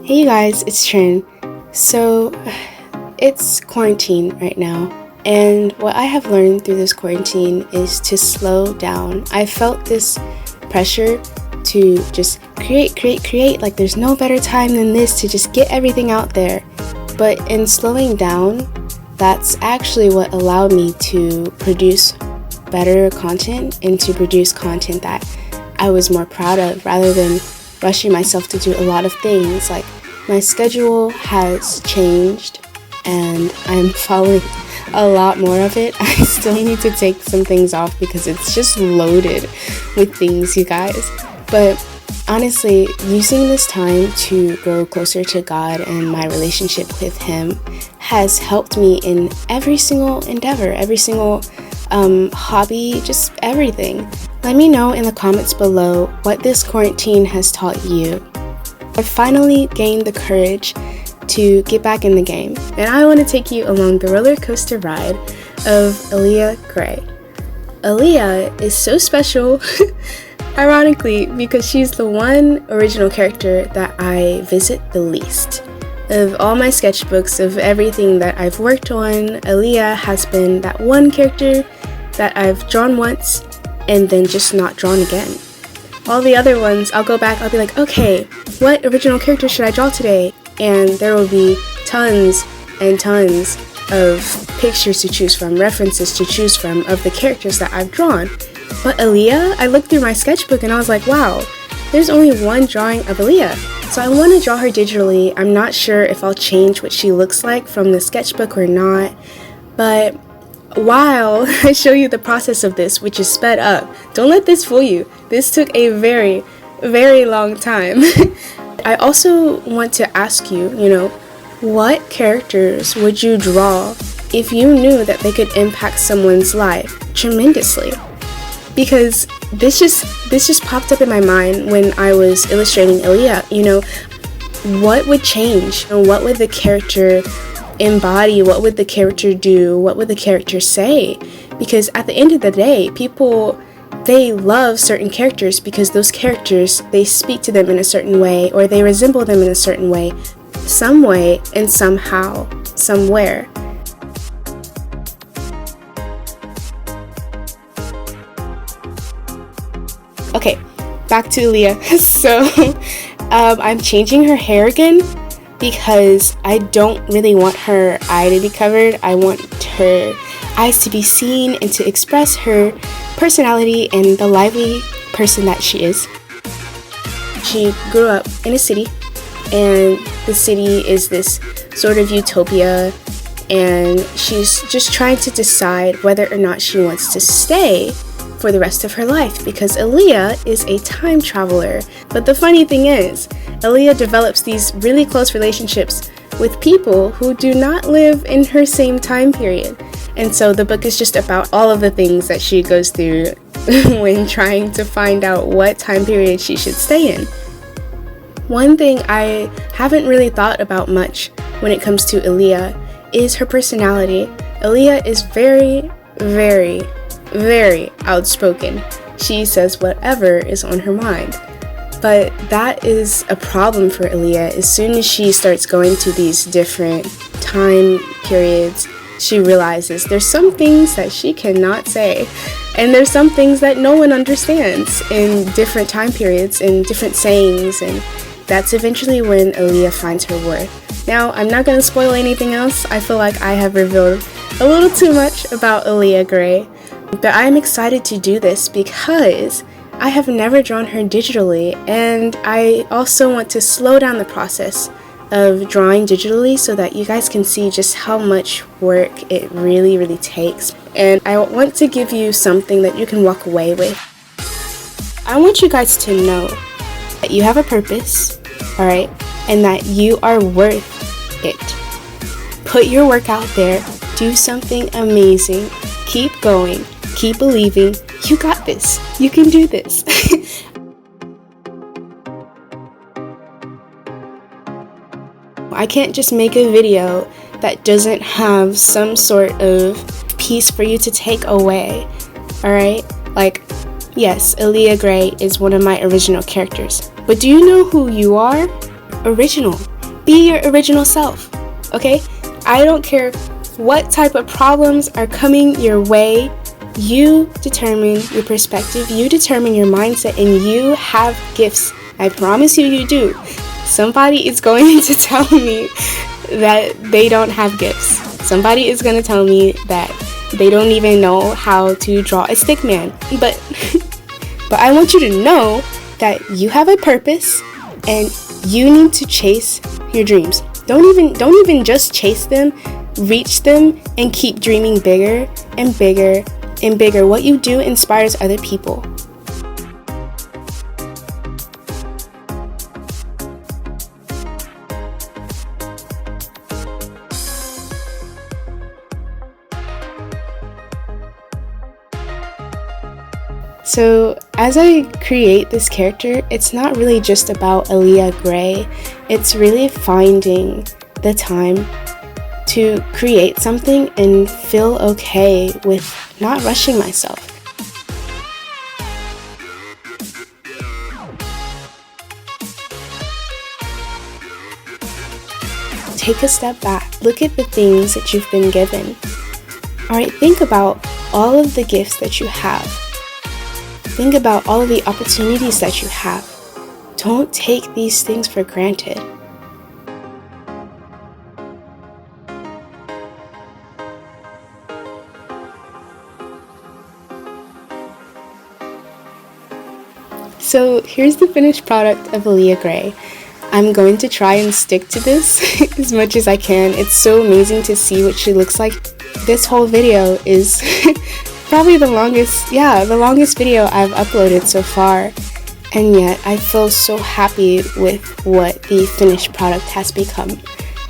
Hey you guys, it's Trin. So, it's quarantine right now, and what I have learned through this quarantine is to slow down. I felt this pressure to just create, like there's no better time than this to just get everything out there. But in slowing down, that's actually what allowed me to produce better content and to produce content that I was more proud of rather than rushing myself to do a lot of things. Like, my schedule has changed and I'm following a lot more of it. I still need to take some things off because it's just loaded with things, you guys. But honestly, using this time to grow closer to God and my relationship with Him has helped me in every single endeavor, every single hobby, just everything. Let me know in the comments below what this quarantine has taught you. I finally gained the courage to get back in the game, and I want to take you along the roller coaster ride of Aliah Gray. Aliah is so special, ironically, because she's the one original character that I visit the least. Of all my sketchbooks, of everything that I've worked on, Aliah has been that one character that I've drawn once and then just not drawn again. All the other ones, I'll go back, I'll be like, okay, what original character should I draw today? And there will be tons and tons of pictures to choose from, references to choose from of the characters that I've drawn. But Aliah, I looked through my sketchbook and I was like, wow, there's only one drawing of Aliah. So I want to draw her digitally. I'm not sure if I'll change what she looks like from the sketchbook or not, but while I show you the process of this, which is sped up, don't let this fool you. This took a very, very long time. I also want to ask you, what characters would you draw if you knew that they could impact someone's life tremendously? Because this just popped up in my mind when I was illustrating Aliah. What would change? What would the character embody? What would the character do? What would the character say? Because at the end of the day, people, they love certain characters because those characters, they speak to them in a certain way, or they resemble them in a certain way, some way and somehow, somewhere. Okay, back to Aliah. So, I'm changing her hair again because I don't really want her eye to be covered. I want her eyes to be seen and to express her personality and the lively person that she is. She grew up in a city, and the city is this sort of utopia, and she's just trying to decide whether or not she wants to stay for the rest of her life, because Aliah is a time traveler. But the funny thing is, Aliah develops these really close relationships with people who do not live in her same time period. And so the book is just about all of the things that she goes through when trying to find out what time period she should stay in. One thing I haven't really thought about much when it comes to Aliah is her personality. Aliah is very, very, very outspoken. She says whatever is on her mind. But that is a problem for Aliah. As soon as she starts going to these different time periods, she realizes there's some things that she cannot say, and there's some things that no one understands in different time periods and different sayings, and that's eventually when Aliah finds her worth. Now, I'm not going to spoil anything else. I feel like I have revealed a little too much about Aliah Gray, but I'm excited to do this because I have never drawn her digitally, and I also want to slow down the process of drawing digitally so that you guys can see just how much work it really, really takes. And I want to give you something that you can walk away with. I want you guys to know that you have a purpose, alright, and that you are worth it. Put your work out there, do something amazing, keep going, keep believing. You got this. You can do this. I can't just make a video that doesn't have some sort of piece for you to take away, alright? Like, yes, Aliah Gray is one of my original characters, but do you know who you are? Original. Be your original self, okay? I don't care what type of problems are coming your way. You determine your perspective, you determine your mindset, and you have gifts. I promise you, you do. Somebody is going to tell me that they don't have gifts. Somebody is going to tell me that they don't even know how to draw a stick man. But I want you to know that you have a purpose and you need to chase your dreams. Don't even just chase them, reach them and keep dreaming bigger and bigger and bigger. What you do inspires other people. So as I create this character, it's not really just about Aliah Gray. It's really finding the time to create something and feel okay with not rushing myself. Take a step back. Look at the things that you've been given. Alright, think about all of the gifts that you have. Think about all of the opportunities that you have. Don't take these things for granted. So here's the finished product of Aliah Gray. I'm going to try and stick to this as much as I can. It's so amazing to see what she looks like. This whole video is probably the longest video I've uploaded so far, and yet I feel so happy with what the finished product has become.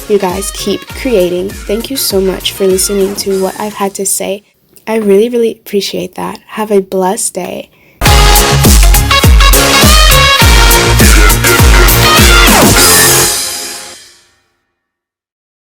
You guys keep creating. Thank you so much for listening to what I've had to say. I really, really appreciate that. Have a blessed day,